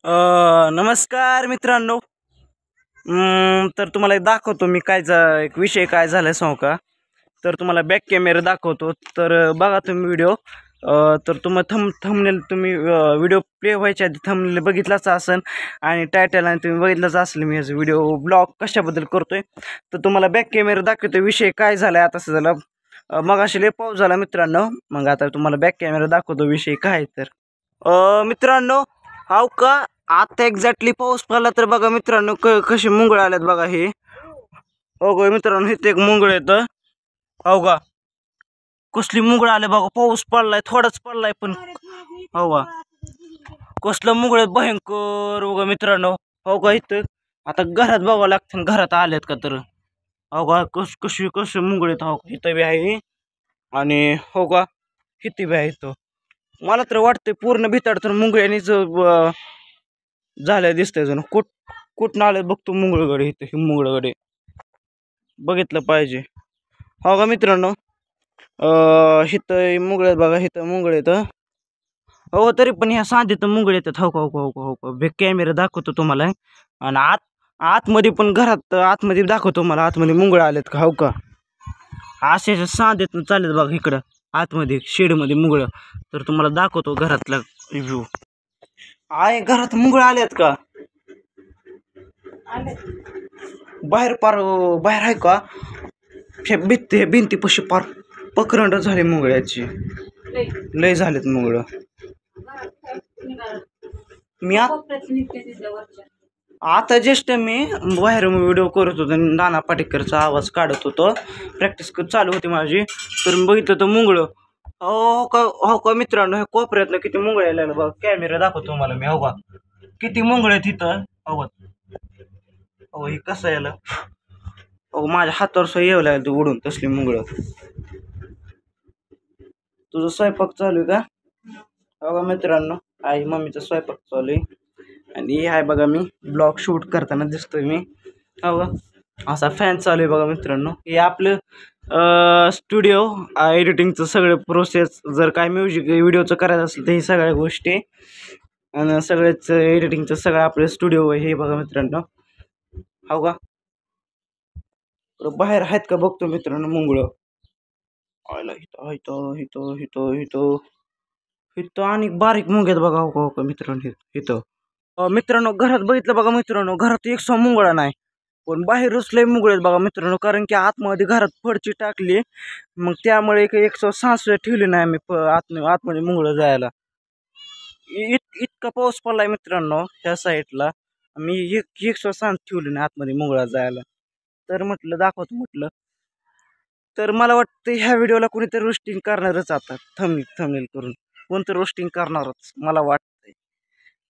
नमस्कार मित्रांनो. तर तुम्हाला एक दाखवतो मी एक विषय काय झालाय सांगू का. तर तुम्हाला बॅक कॅमेरा दाखवतो. तर बघा तुम्ही व्हिडिओ. तर थंबनेल तुम्ही व्हिडिओ प्ले व्हायच्या आधी थंबनेल बघितलाच असेल आणि टायटल आणि तुम्ही बघितलाच असेल मी याचा व्हिडिओ ब्लॉग कशाबद्दल करतोय. तर तुम्हाला बॅक कॅमेरा दाखवतो विषय काय झालाय. आता झाला मग असे लय पाऊस झाला मित्रांनो. मग आता तुम्हाला बॅक कॅमेरा दाखवतो विषय काय. तर मित्रांनो हाव का आता एक्झॅक्टली पाऊस पडला तर बघा मित्रांनो कसे मुंगळे आलेत बघा. हे हो ग मित्रांनो, इथे एक मुंगळ येतं. हो का कसली मुंगळ आले बघा. पाऊस पडलाय थोडाच पडलाय पण हो का कसलं मुंगळ भयंकर बघा मित्रांनो. हो का इथं आता घरात बघावं लागतं घरात आलेत का तर. हो का कसे मुंगळे आहेत. हो का इथं बी आहे आणि हो का किती बी आहे इथं. मला तर वाटतंय पूर्ण भिताड तर मुंगळ्यानीच झालं दिसतंय जण. कुठं आले बघतो मुंगळगडे. इथं हे मुंगळगडे बघितलं पाहिजे. हो का मित्रांनो, इथं मुंगळे बघा. इथं मुंगळे येतं. हो तरी पण ह्या सांधीत मुंगळे येतात. हो का हो का हो का हो का बे कॅमेरा दाखवतो तुम्हाला. आणि आतमध्ये पण घरात आतमध्ये दाखवतो मला. आतमध्ये मुंगळे आलेत का हो का. अशा सांधीत चालेल बघा इकडं आतमध्ये शेडमध्ये मुंगळं. तर तुम्हाला दाखवतो घरातला व्ह्यू. आहे घरात मुंगळे आलेत का बाहेर पार बाहेर आहे का. हे भिंतीपाशी पार पकरंड झाले मुंगळ्याची. लय झालेत मुंगळ. मी आता जस्ट मी बाहेर व्हिडिओ करत होतो. नाना पाटेकरचा आवाज काढत होतो. प्रॅक्टिस चालू होती माझी. तर मी बघितलं तर मुंगळ. हो का मित्रांनो, हे कोपऱ्यातलं किती मुंगळ यायला बघा. कॅमेरा दाखवतो मला मी. हो का किती मुंगळ आहेत तिथं. हो हे कसं यायला. हो माझ्या हातावर सह येऊ लागेल तू उडून तसली मुंगळ. तुझं स्वयंपाक चालू आहे का. हो का मित्रांनो, आई मम्मीचा स्वयंपाक चालू आहे. आणि हे आहे बघा मी ब्लॉग शूट करताना दिसतोय मी. हो का असा फॅन चालू आहे बघा मित्रांनो. हे आपलं स्टुडिओ एडिटिंगचं सगळं प्रोसेस. जर काय म्युझिक व्हिडिओचं करायचं असेल तर हे सगळ्या गोष्टी आणि सगळ्याच एडिटिंगचं सगळं आपलं स्टुडिओ हे बघा मित्रांनो. हो का बाहेर आहेत का बघतो मित्रांनो मुंगळ. इथं इथं इथं इथं इथं इथं आणि बारीक मुंग्यात बघा. हो का मित्रांनो इथं. मित्रांनो घरात बघितलं बघा मित्रांनो. घरात एक मुंगळा नाही पण बाहेरच लय मुंगळे आहेत बघा मित्रांनो. कारण की आतमध्ये घरात फडची टाकली मग त्यामुळे एक सांस ठेवली नाही आम्ही आतमध्ये मुंगळं जायला. इतका पाऊस पडलाय मित्रांनो ह्या साईडला. मी एक सांस ठेवली नाही आतमध्ये मुंगळा जायला. तर म्हटलं दाखवतो म्हटलं. तर मला वाटतं ह्या व्हिडिओला कोणीतरी रोस्टिंग करणारच. आता थंबनेल करून कोणतं रोस्टिंग करणारच मला वाटतंय.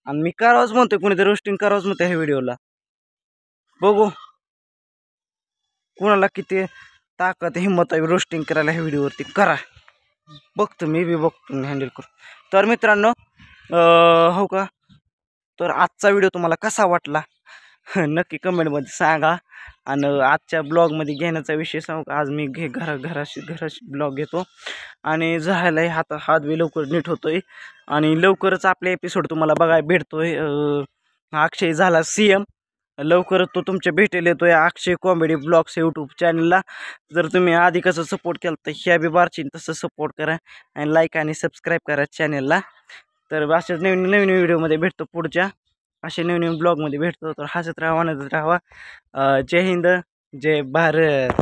आणि मी करावंच म्हणतोय कोणीतरी रोस्टिंग करावंच म्हणतोय ह्या व्हिडिओला. बघू कोणाला किती ताकद हिंमत आहे रोस्टिंग करायला ह्या व्हिडिओवरती. करा बघतो मी बी बघतो हँडल करू. तर मित्रांनो हो का तर आजचा व्हिडिओ तुम्हाला कसा वाटला नक्की कमेंटमध्ये सांगा. आणि आजच्या ब्लॉगमध्ये घेण्याचा विषय सांगू का. आज मी घराशी ब्लॉग घेतो आणि झालाय हात बी लवकर नीट होतोय. आणि लवकरच आपले एपिसोड तुम्हाला बघायला भेटतोय. अक्षय झाला CM. लवकरच तो तुमच्या भेटेल येतोय अक्षय कॉमेडी ब्लॉग्स यूट्यूब चॅनलला. जर तुम्ही आधी कसं सपोर्ट केलं तर ह्या बी बारची तसं सपोर्ट करा आणि लाईक आणि सबस्क्राईब करा चॅनलला. तर अशाच नवीन व्हिडिओमध्ये भेटतो पुढच्या. असे नवीन ब्लॉगमध्ये भेटतो. तर हसत राहा म्हणत राहा. जय हिंद जय भारत.